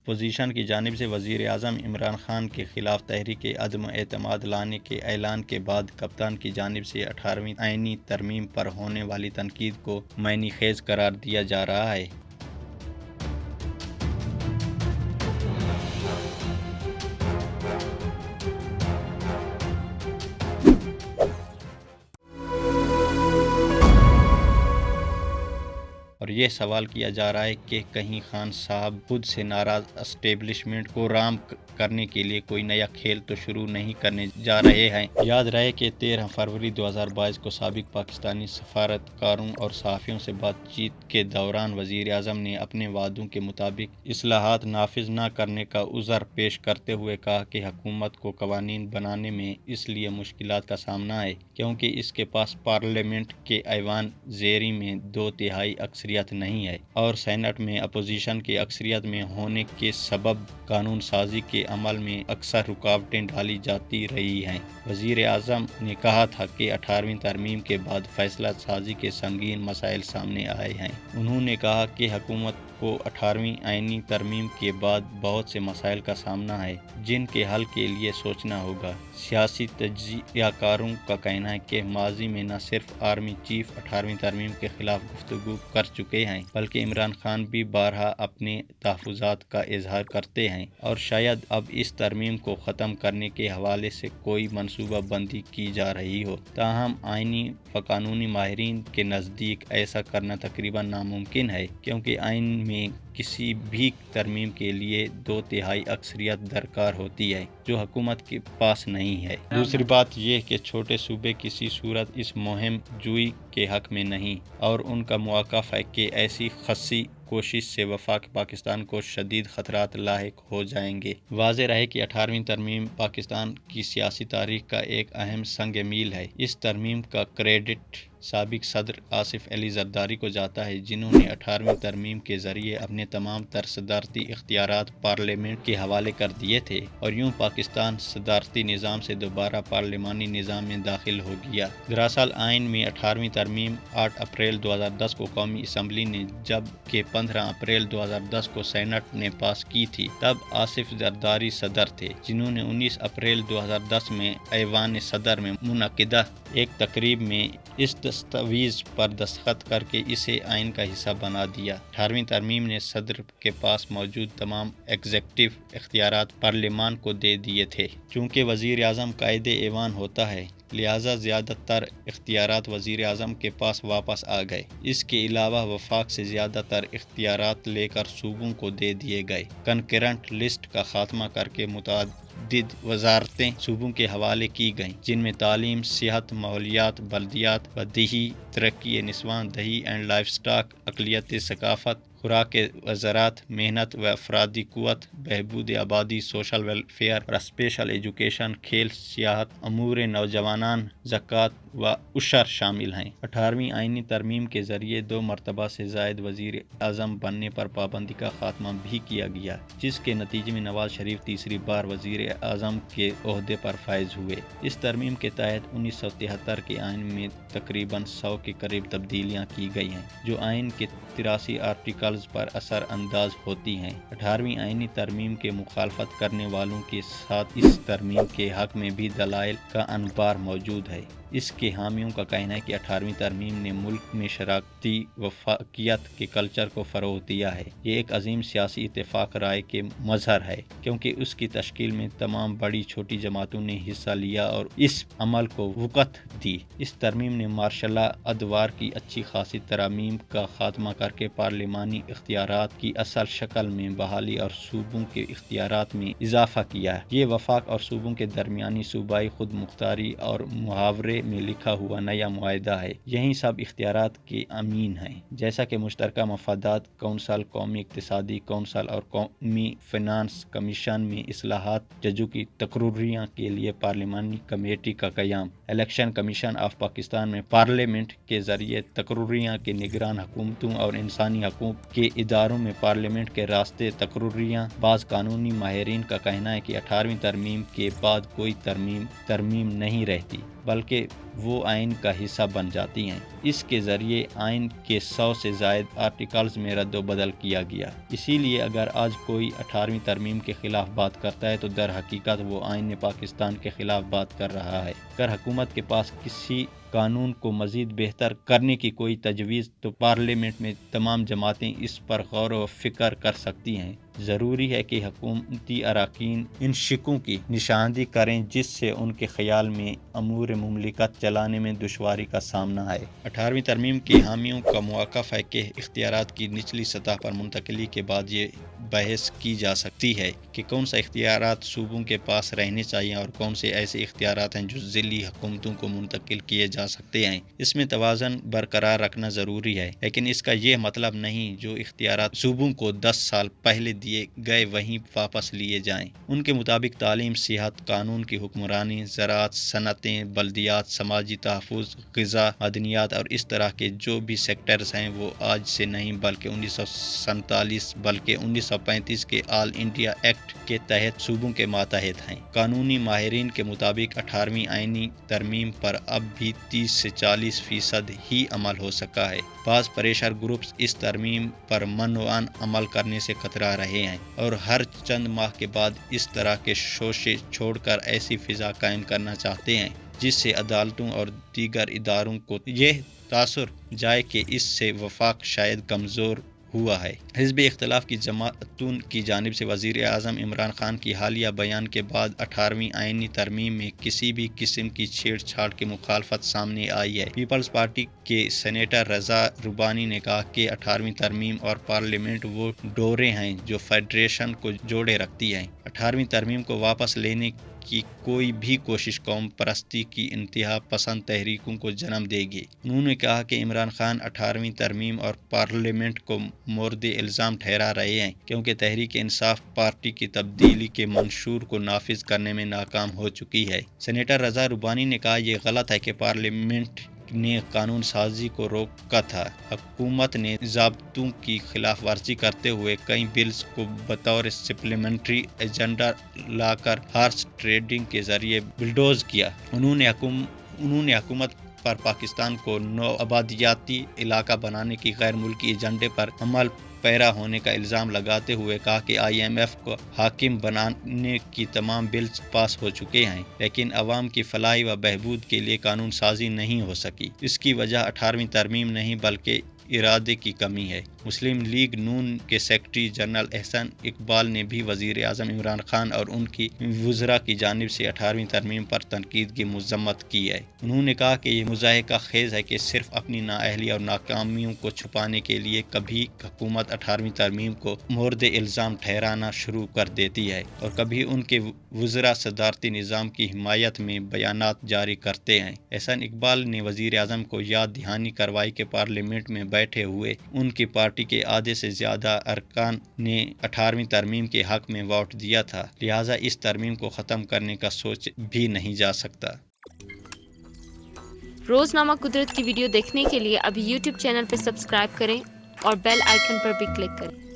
Opposition کی جانب سے وزیر اعظم عمران خان کے خلاف تحریک عدم اعتماد لانے کے اعلان کے بعد کپتان کی جانب سے 18ویں آئینی ترمیم پر ہونے والی تنقید کو معنی خیز قرار دیا جا رہا ہے۔ اور یہ سوال کیا جا رہا ہے کہ کہیں خان صاحب خود سے ناراض اسٹیبلشمنٹ کو رام کرنے کے لیے کوئی نیا کھیل تو شروع نہیں کرنے جا رہے ہیں۔ یاد رہے کہ 13 فروری 2022 کو سابق پاکستانی سفارتکاروں اور صحافیوں سے بات چیت کے دوران وزیر اعظم نے اپنے وعدوں کے مطابق اصلاحات نافذ نہ کرنے کا عذر پیش کرتے ہوئے کہا کہ حکومت کو قوانین بنانے میں اس لیے مشکلات کا سامنا ہے کیونکہ اس کے پاس پارلیمنٹ کے ایوان زیریں میں 2/3 اکثریت نہیں ہے اور سینٹ میں اپوزیشن کی اکثریت میں ہونے کے سبب قانون سازی کے عمل میں اکثر رکاوٹیں ڈالی جاتی رہی ہیں۔ وزیر اعظم نے کہا تھا کہ 18ویں ترمیم کے بعد فیصلہ سازی کے سنگین مسائل سامنے آئے ہیں۔ انہوں نے کہا کہ حکومت کو 18ویں آئینی ترمیم کے بعد بہت سے مسائل کا سامنا ہے جن کے حل کے لیے سوچنا ہوگا۔ سیاسی تجزیہ کاروں کا کہنا ہے کہ ماضی میں نہ صرف آرمی چیف 18ویں ترمیم کے خلاف گفتگو کر چکے ہیں بلکہ عمران خان بھی بارہا اپنے تحفظات کا اظہار کرتے ہیں اور شاید اب اس ترمیم کو ختم کرنے کے حوالے سے کوئی منصوبہ بندی کی جا رہی ہو۔ تاہم آئینی و قانونی ماہرین کے نزدیک ایسا کرنا تقریباً ناممکن ہے کیونکہ آئین میں کسی بھی ترمیم کے لیے 2/3 اکثریت درکار ہوتی ہے جو حکومت کے پاس نہیں ہے۔ دوسری بات یہ کہ چھوٹے صوبے کسی صورت اس مہم جوئی کے حق میں نہیں اور ان کا موقف ہے کہ ایسی خصی کوشش سے وفاق پاکستان کو شدید خطرات لاحق ہو جائیں گے۔ واضح رہے کہ 18ویں ترمیم پاکستان کی سیاسی تاریخ کا ایک اہم سنگ میل ہے۔ اس ترمیم کا کریڈٹ سابق صدر آصف علی زرداری کو جاتا ہے جنہوں نے 18ویں ترمیم کے ذریعے اپنے تمام تر صدارتی اختیارات پارلیمنٹ کے حوالے کر دیے تھے اور یوں پاکستان صدارتی نظام سے دوبارہ پارلیمانی نظام میں داخل ہو گیا۔ دراصل آئین میں 18ویں ترمیم 8 اپریل 2010 کو قومی اسمبلی نے جبکہ 15 اپریل 2010 کو سینٹ نے پاس کی تھی۔ تب آصف زرداری صدر تھے جنہوں نے 19 اپریل 2010 میں ایوان صدر میں منعقدہ ایک تقریب میں اس دستاویز پر دستخط کر کے اسے آئین کا حصہ بنا دیا۔ 18ویں ترمیم نے صدر کے پاس موجود تمام ایگزیکٹو اختیارات پارلیمان کو دے دیے تھے۔ چونکہ وزیر اعظم قائد ایوان ہوتا ہے لہٰذا زیادہ تر اختیارات وزیر اعظم کے پاس واپس آ گئے۔ اس کے علاوہ وفاق سے زیادہ تر اختیارات لے کر صوبوں کو دے دیے گئے۔ کنکرنٹ لسٹ کا خاتمہ کر کے متعدد وزارتیں صوبوں کے حوالے کی گئیں جن میں تعلیم، صحت، ماحولیات، بلدیات و دیہی ترقی، نسواں دہی اینڈ لائف سٹاک، اقلیت ثقافت، خوراک وزارت، محنت و افرادی قوت، بہبود آبادی، سوشل ویلفیئر اور اسپیشل ایجوکیشن، کھیل، سیاحت، امور نوجوانان، زکوٰۃ و عشر شامل ہیں۔ 18ویں آئینی ترمیم کے ذریعے 2 مرتبہ سے زائد وزیر اعظم بننے پر پابندی کا خاتمہ بھی کیا گیا جس کے نتیجے میں نواز شریف تیسری بار وزیر اعظم کے عہدے پر فائز ہوئے۔ اس ترمیم کے تحت 1973 کے آئین میں تقریباً 100 کے قریب تبدیلیاں کی گئی ہیں جو آئین کے 83 آرٹیکلز پر اثر انداز ہوتی ہیں۔ 18ویں آئینی ترمیم کے مخالفت کرنے والوں کے ساتھ اس ترمیم کے حق میں بھی دلائل کا انبار موجود ہے۔ اس کے حامیوں کا کہنا ہے کہ 18ویں ترمیم نے ملک میں شراکتی وفاقیت کے کلچر کو فروغ دیا ہے۔ یہ ایک عظیم سیاسی اتفاق رائے کے مظہر ہے کیونکہ اس کی تشکیل میں تمام بڑی چھوٹی جماعتوں نے حصہ لیا اور اس عمل کو وقت دی۔ اس ترمیم نے مارشل ادوار کی اچھی خاصی ترامیم کا خاتمہ کر کے پارلیمانی اختیارات کی اصل شکل میں بحالی اور صوبوں کے اختیارات میں اضافہ کیا ہے۔ یہ وفاق اور صوبوں کے درمیانی صوبائی خود مختاری اور محاورے میں لکھا ہوا نیا معاہدہ ہے۔ یہی سب اختیارات کے امین ہیں جیسا کہ مشترکہ مفادات کونسل، قومی اقتصادی کونسل اور قومی فنانس کمیشن میں اصلاحات، ججوں کی تقرریاں کے لیے پارلیمانی کمیٹی کا قیام، الیکشن کمیشن آف پاکستان میں پارلیمنٹ کے ذریعے تقرریاں کے نگران حکومتوں اور انسانی حقوق کے اداروں میں پارلیمنٹ کے راستے تقرریاں۔ بعض قانونی ماہرین کا کہنا ہے کہ 18ویں ترمیم کے بعد کوئی ترمیم نہیں رہتی بلکہ وہ آئین کا حصہ بن جاتی ہیں۔ اس کے ذریعے آئین کے 100 سے زائد آرٹیکلز میں رد و بدل کیا گیا۔ اسی لیے اگر آج کوئی 18ویں ترمیم کے خلاف بات کرتا ہے تو در حقیقت وہ آئین پاکستان کے خلاف بات کر رہا ہے۔ اگر حکومت کے پاس کسی قانون کو مزید بہتر کرنے کی کوئی تجویز تو پارلیمنٹ میں تمام جماعتیں اس پر غور و فکر کر سکتی ہیں۔ ضروری ہے کہ حکومتی اراکین ان شکوں کی نشاندہی کریں جس سے ان کے خیال میں امور مملکت چلانے میں دشواری کا سامنا ہے۔ 18ویں ترمیم کے حامیوں کا موقف ہے کہ اختیارات کی نچلی سطح پر منتقلی کے بعد یہ بحث کی جا سکتی ہے کہ کون سا اختیارات صوبوں کے پاس رہنے چاہیے اور کون سے ایسے اختیارات ہیں جو ضلعی حکومتوں کو منتقل کیے جا سکتے ہیں۔ اس میں توازن برقرار رکھنا ضروری ہے، لیکن اس کا یہ مطلب نہیں جو اختیارات صوبوں کو 10 سال پہلے دیے گئے وہیں واپس لیے جائیں۔ ان کے مطابق تعلیم، صحت، قانون کی حکمرانی، زراعت، صنعتیں، بلدیات، سماجی تحفظ، غذا، معدنیات اور اس طرح کے جو بھی سیکٹرز ہیں وہ آج سے نہیں بلکہ 1947 بلکہ 1935 کے آل انڈیا ایکٹ کے تحت صوبوں کے ماتحت ہیں۔ قانونی ماہرین کے مطابق 18ویں آئینی ترمیم پر اب بھی 30 سے 40% ہی عمل ہو سکا ہے۔ بعض پریشر گروپس اس ترمیم پر منوعاً عمل کرنے سے کترا رہے ہیں اور ہر چند ماہ کے بعد اس طرح کے شوشے چھوڑ کر ایسی فضا قائم کرنا چاہتے ہیں جس سے عدالتوں اور دیگر اداروں کو یہ تاثر جائے کہ اس سے وفاق شاید کمزور ہوا ہے۔ حزب اختلاف کی جماعتوں کی جانب سے وزیر اعظم عمران خان کی حالیہ بیان کے بعد 18ویں آئینی ترمیم میں کسی بھی قسم کی چھیڑ چھاڑ کی مخالفت سامنے آئی ہے۔ پیپلز پارٹی کے سینیٹر رضا ربانی نے کہا کہ 18ویں ترمیم اور پارلیمنٹ وہ ڈوریں ہیں جو فیڈریشن کو جوڑے رکھتی ہیں۔ 18ویں ترمیم کو واپس لینے کی کوئی بھی کوشش قوم پرستی کی انتہا پسند تحریکوں کو جنم دے گی۔ انہوں نے کہا کہ عمران خان 18ویں ترمیم اور پارلیمنٹ کو مورد الزام ٹھہرا رہے ہیں کیونکہ تحریک انصاف پارٹی کی تبدیلی کے منشور کو نافذ کرنے میں ناکام ہو چکی ہے۔ سینیٹر رضا ربانی نے کہا یہ غلط ہے کہ پارلیمنٹ نے قانون سازی کو روکا تھا۔ حکومت نے ضابطوں کی خلاف ورزی کرتے ہوئے کئی بلز کو بطور سپلیمنٹری ایجنڈا لا کر ہارس ٹریڈنگ کے ذریعے بلڈوز کیا۔ انہوں نے حکومت پر پاکستان کو نو آبادیاتی علاقہ بنانے کی غیر ملکی ایجنڈے پر عمل پیرا ہونے کا الزام لگاتے ہوئے کہا کہ IMF کو حاکم بنانے کی تمام بلز پاس ہو چکے ہیں لیکن عوام کی فلاح و بہبود کے لیے قانون سازی نہیں ہو سکی۔ اس کی وجہ 18ویں ترمیم نہیں بلکہ ارادے کی کمی ہے۔ مسلم لیگ نون کے سیکرٹری جنرل احسان اقبال نے بھی وزیر اعظم عمران خان اور ان کی وزراء کی جانب سے 18ویں ترمیم پر تنقید کی مذمت کی ہے۔ انہوں نے کہا کہ یہ مضحکہ خیز ہے کہ صرف اپنی نااہلی اور ناکامیوں کو چھپانے کے لیے کبھی حکومت 18ویں ترمیم کو مورد الزام ٹھہرانا شروع کر دیتی ہے اور کبھی ان کے وزراء صدارتی نظام کی حمایت میں بیانات جاری کرتے ہیں۔ احسان اقبال نے وزیر اعظم کو یاد دہانی کروائی کہ پارلیمنٹ میں بیٹھے ہوئے ان کی پارٹی کے آدھے سے زیادہ ارکان نے 18ویں ترمیم کے حق میں ووٹ دیا تھا، لہٰذا اس ترمیم کو ختم کرنے کا سوچ بھی نہیں جا سکتا۔ روزنامہ قدرت کی ویڈیو دیکھنے کے لیے ابھی YouTube چینل پر سبسکرائب کریں اور بیل آئیکن پر بھی کلک کریں۔